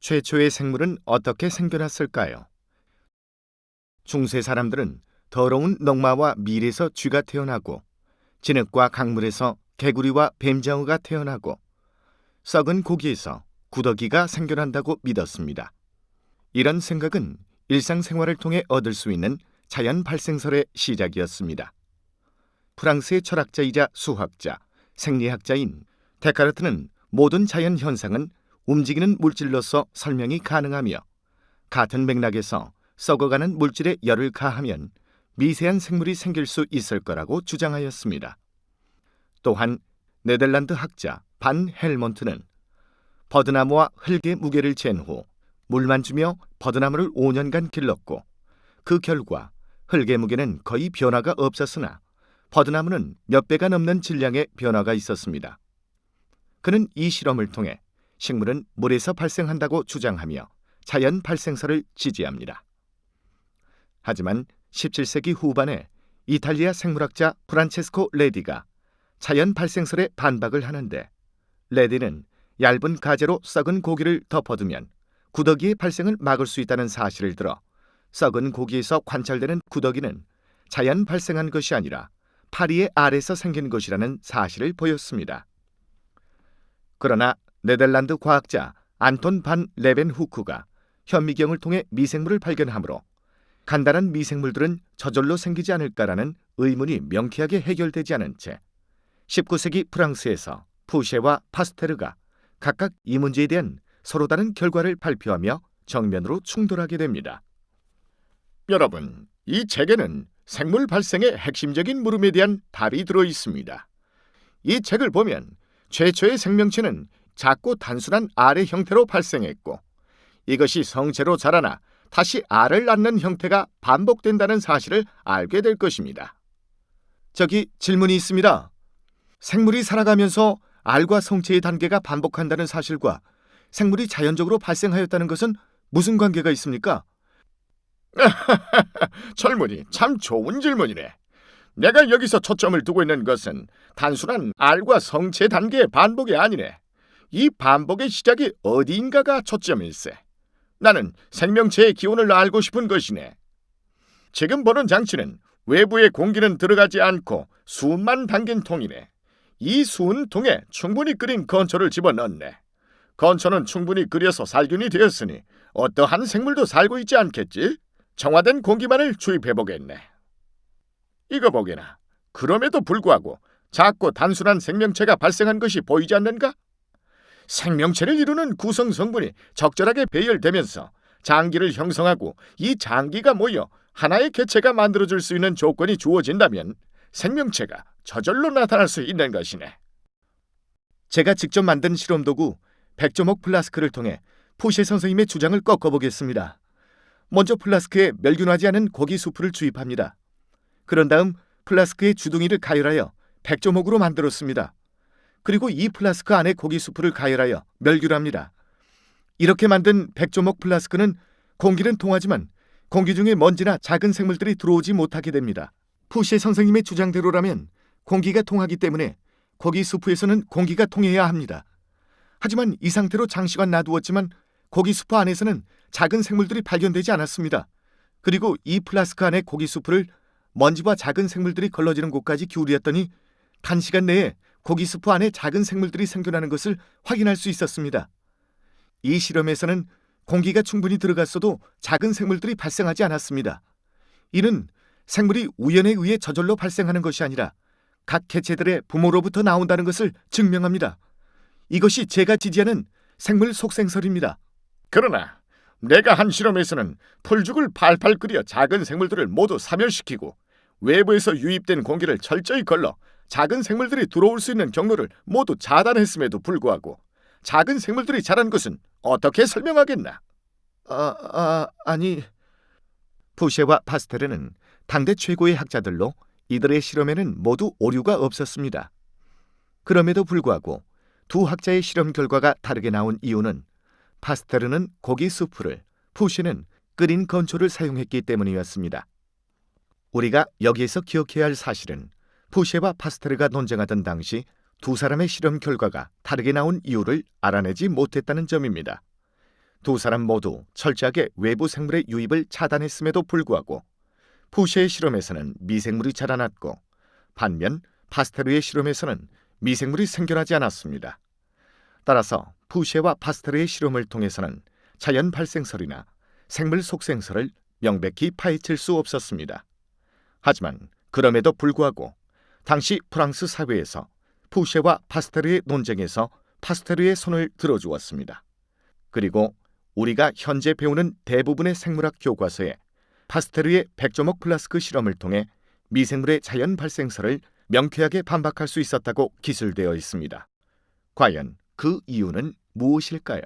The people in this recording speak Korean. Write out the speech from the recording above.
최초의 생물은 어떻게 생겨났을까요? 중세 사람들은 더러운 농마와 밀에서 쥐가 태어나고 진흙과 강물에서 개구리와 뱀장어가 태어나고 썩은 고기에서 구더기가 생겨난다고 믿었습니다. 이런 생각은 일상생활을 통해 얻을 수 있는 자연 발생설의 시작이었습니다. 프랑스의 철학자이자 수학자, 생리학자인 데카르트는 모든 자연 현상은 움직이는 물질로서 설명이 가능하며 같은 맥락에서 썩어가는 물질에 열을 가하면 미세한 생물이 생길 수 있을 거라고 주장하였습니다. 또한 네덜란드 학자 반 헬몬트는 버드나무와 흙의 무게를 잰 후 물만 주며 버드나무를 5년간 길렀고 그 결과 흙의 무게는 거의 변화가 없었으나 버드나무는 몇 배가 넘는 질량의 변화가 있었습니다. 그는 이 실험을 통해 식물은 물에서 발생한다고 주장하며 자연 발생설을 지지합니다. 하지만 17세기 후반에 이탈리아 생물학자 프란체스코 레디가 자연 발생설에 반박을 하는데, 레디는 얇은 가재로 썩은 고기를 덮어두면 구더기의 발생을 막을 수 있다는 사실을 들어 썩은 고기에서 관찰되는 구더기는 자연 발생한 것이 아니라 파리의 알에서 생긴 것이라는 사실을 보였습니다. 그러나 네덜란드 과학자 안톤 반 레벤후크가 현미경을 통해 미생물을 발견하므로 간단한 미생물들은 저절로 생기지 않을까라는 의문이 명쾌하게 해결되지 않은 채 19세기 프랑스에서 푸쉐와 파스테르가 각각 이 문제에 대한 서로 다른 결과를 발표하며 정면으로 충돌하게 됩니다. 여러분, 이 책에는 생물 발생의 핵심적인 물음에 대한 답이 들어 있습니다. 이 책을 보면 최초의 생명체는 작고 단순한 알의 형태로 발생했고 이것이 성체로 자라나 다시 알을 낳는 형태가 반복된다는 사실을 알게 될 것입니다. 저기 질문이 있습니다. 생물이 살아가면서 알과 성체의 단계가 반복한다는 사실과 생물이 자연적으로 발생하였다는 것은 무슨 관계가 있습니까? 젊은이, 참 좋은 질문이네. 내가 여기서 초점을 두고 있는 것은 단순한 알과 성체 단계의 반복이 아니네. 이 반복의 시작이 어디인가가 초점일세. 나는 생명체의 기원을 알고 싶은 것이네. 지금 보는 장치는 외부의 공기는 들어가지 않고 수은만 담긴 통이네. 이 수은 통에 충분히 끓인 건초를 집어넣네. 건초는 충분히 끓여서 살균이 되었으니 어떠한 생물도 살고 있지 않겠지? 정화된 공기만을 주입해보겠네. 이거 보게나. 그럼에도 불구하고 작고 단순한 생명체가 발생한 것이 보이지 않는가? 생명체를 이루는 구성 성분이 적절하게 배열되면서 장기를 형성하고 이 장기가 모여 하나의 개체가 만들어질 수 있는 조건이 주어진다면 생명체가 저절로 나타날 수 있는 것이네. 제가 직접 만든 실험도구 백조목 플라스크를 통해 푸쉐 선생님의 주장을 꺾어보겠습니다. 먼저 플라스크에 멸균하지 않은 고기 수프를 주입합니다. 그런 다음 플라스크의 주둥이를 가열하여 백조목으로 만들었습니다. 그리고 이 플라스크 안에 고기 수프를 가열하여 멸균합니다. 이렇게 만든 백조목 플라스크는 공기는 통하지만 공기 중에 먼지나 작은 생물들이 들어오지 못하게 됩니다. 푸쉐 선생님의 주장대로라면 공기가 통하기 때문에 고기 수프에서는 공기가 통해야 합니다. 하지만 이 상태로 장시간 놔두었지만 고기 수프 안에서는 작은 생물들이 발견되지 않았습니다. 그리고 이 플라스크 안에 고기 수프를 먼지와 작은 생물들이 걸러지는 곳까지 기울였더니 단시간 내에 고기 수프 안에 작은 생물들이 생겨나는 것을 확인할 수 있었습니다. 이 실험에서는 공기가 충분히 들어갔어도 작은 생물들이 발생하지 않았습니다. 이는 생물이 우연에 의해 저절로 발생하는 것이 아니라 각 개체들의 부모로부터 나온다는 것을 증명합니다. 이것이 제가 지지하는 생물 속생설입니다. 그러나 내가 한 실험에서는 풀죽을 팔팔 끓여 작은 생물들을 모두 사멸시키고 외부에서 유입된 공기를 철저히 걸러 작은 생물들이 들어올 수 있는 경로를 모두 차단했음에도 불구하고 작은 생물들이 자란 것은 어떻게 설명하겠나? 아니... 푸쉐와 파스테르는 당대 최고의 학자들로 이들의 실험에는 모두 오류가 없었습니다. 그럼에도 불구하고 두 학자의 실험 결과가 다르게 나온 이유는 파스테르는 고기 수프를, 푸쉐는 끓인 건초를 사용했기 때문이었습니다. 우리가 여기에서 기억해야 할 사실은 푸쉐와 파스테르가 논쟁하던 당시 두 사람의 실험 결과가 다르게 나온 이유를 알아내지 못했다는 점입니다. 두 사람 모두 철저하게 외부 생물의 유입을 차단했음에도 불구하고 푸시의 실험에서는 미생물이 자라났고 반면 파스테르의 실험에서는 미생물이 생겨나지 않았습니다. 따라서 푸시와 파스테르의 실험을 통해서는 자연 발생설이나 생물 속생설을 명백히 파헤칠 수 없었습니다. 하지만 그럼에도 불구하고 당시 프랑스 사회에서 푸시와 파스테르의 논쟁에서 파스테르의 손을 들어주었습니다. 그리고 우리가 현재 배우는 대부분의 생물학 교과서에 파스테르의 백조목 플라스크 실험을 통해 미생물의 자연 발생설을 명쾌하게 반박할 수 있었다고 기술되어 있습니다. 과연 그 이유는 무엇일까요?